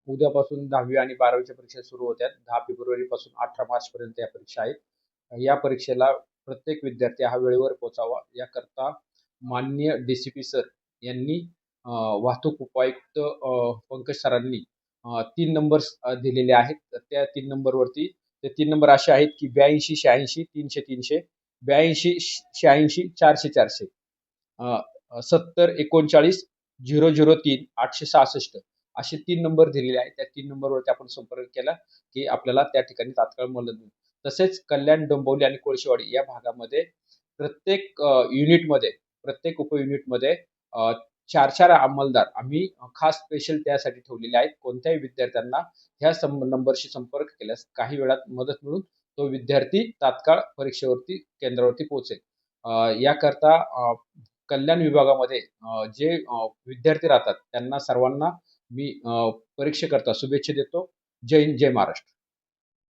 उद्यापासून 10वी आणि 12वीच्या परीक्षा सुरू होत्या. 10 फेब्रुवारीपासून 18 मार्चपर्यंत या परीक्षा आहेत. या परीक्षेला प्रत्येक विद्यार्थी हा वेळेवर पोहोचावा याकरता माननीय डी-सी-पी सर यांनी वाहतूक उपायुक्त पंकज सरांनी 3 नंबर्स दिलेले आहेत. तर त्या 3 नंबरवरती ते 3 नंबर असे आहेत की 82 86 300 300, 82 86 400 400, 70 39 003 866 असे 3 नंबर दिलेले आहेत. त्या 3 नंबरवरती आपण संपर्क केला की आपल्याला त्या ठिकाणी तात्काळ मदत मिळेल. तसेच कल्याण, डोंबिवली आणि कोळशेवाडी या भागामध्ये प्रत्येक युनिटमध्ये, प्रत्येक उपयुनिटमध्ये 4-4 अंमलदार आम्ही खास स्पेशल त्यासाठी ठेवलेले आहेत. कोणत्याही विद्यार्थ्यांना ह्या नंबरशी संपर्क केल्यास काही वेळात मदत मिळून तो विद्यार्थी तात्काळ परीक्षेवरती केंद्रावरती पोहोचेल. याकरता कल्याण विभागामध्ये जे विद्यार्थी राहतात त्यांना सर्वांना मी परीक्षेकरता शुभेच्छा देतो. जय हिंद, जय महाराष्ट्र.